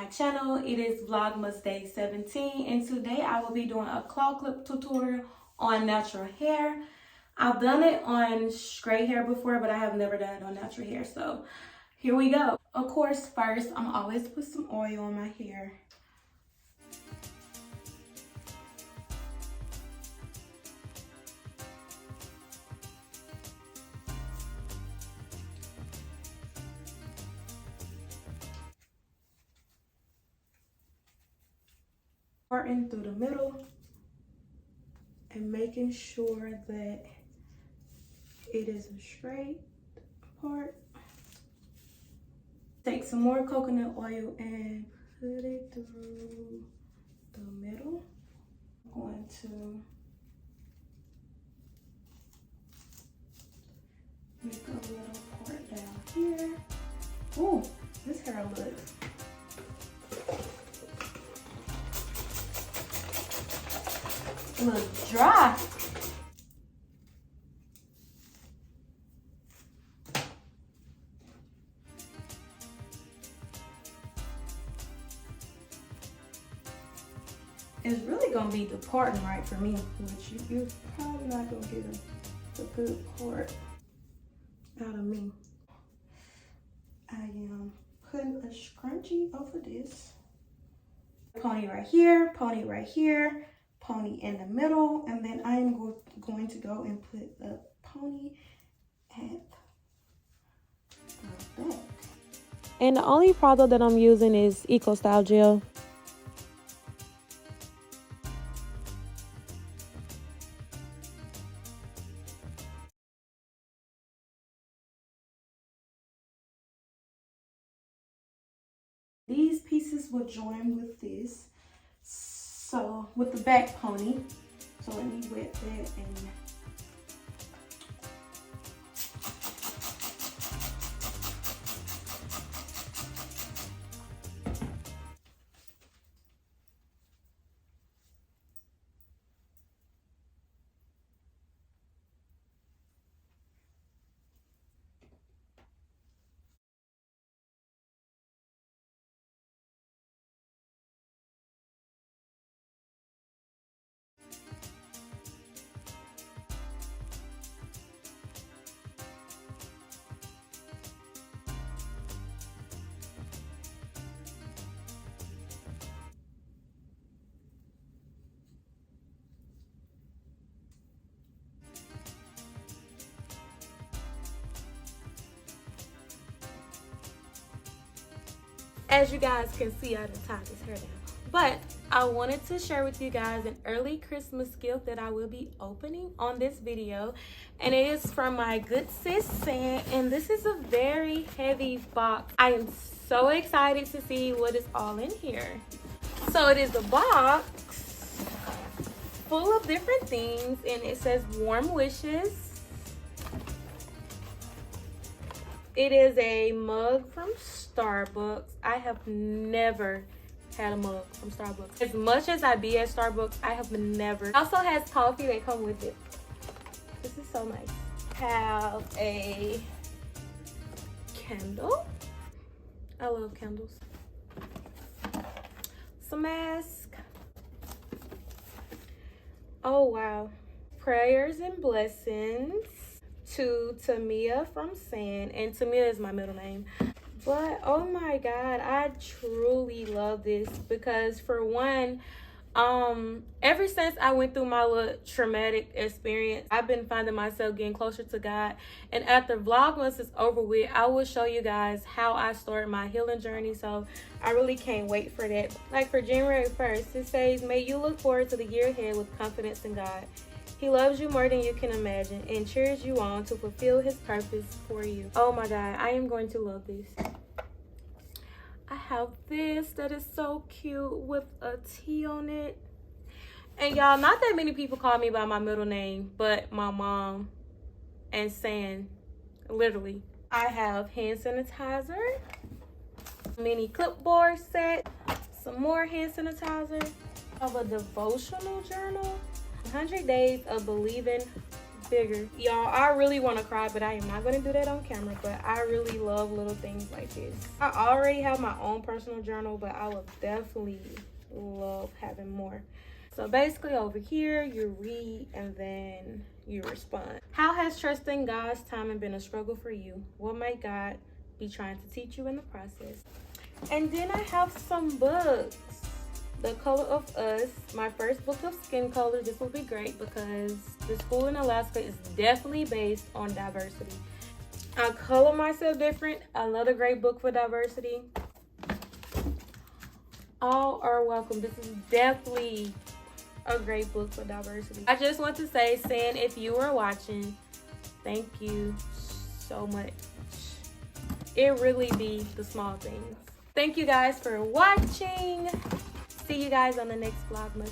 my channel. It is Vlogmas Day 17, and today I will be doing a claw clip tutorial on natural hair. I've done it on straight hair before, but I have never done it on natural hair, so here we go. Of course, first I'm always put some oil on my hair. Parting through the middle and making sure that it is a straight part. Take some more coconut oil and put it through the middle. I'm going to make a little part down here. Ooh, this hair looks a little dry. It's really gonna be the parting right for me, which you're probably not gonna get a good part out of me. I am putting a scrunchie over this. Pony right here, pony right here, pony in the middle, and then I am going to go and put the pony at the back. And the only product that I'm using is Eco Style Gel. These pieces will join with this, so with the back pony. So let me wet that and As you guys can see, I done tied this hair down. But I wanted to share with you guys an early Christmas gift that I will be opening on this video. And it is from my good sis, San. And this is a very heavy box. I am so excited to see what is all in here. So it is a box full of different things. And it says warm wishes. It is a mug from Starbucks. I have never had a mug from Starbucks. As much as I be at Starbucks, I have never. It also has coffee that come with it. This is so nice. Have a candle. I love candles. Some mask. Oh wow. Prayers and blessings to Tamia from San, and Tamia is my middle name. But oh my god, I truly love this because for one, ever since I went through my little traumatic experience, I've been finding myself getting closer to God. And after Vlogmas is over with, I will show you guys how I started my healing journey. So I really can't wait for that. Like for January 1st, it says, may you look forward to the year ahead with confidence in God. He loves you more than you can imagine and cheers you on to fulfill his purpose for you. Oh my god, I am going to love this. I have this that is so cute with a T on it. And y'all, not that many people call me by my middle name, but my mom and San, literally. I have hand sanitizer, mini clipboard set, some more hand sanitizer. I have a devotional journal. 100 Days of Believing bigger. Y'all, I really want to cry, but I am not going to do that on camera. But I really love little things like this. I already have my own personal journal, but I would definitely love having more. So basically over here, you read and then you respond. How has trusting God's timing been a struggle for you? What might God be trying to teach you in the process? And then I have some books. The Color of Us, my first book of skin color. This will be great because the school in Alaska is definitely based on diversity. I Color Myself Different, another great book for diversity. All are welcome. This is definitely a great book for diversity. I just want to say, San, if you are watching, thank you so much. It really be the small things. Thank you guys for watching. See you guys on the next Vlogmas.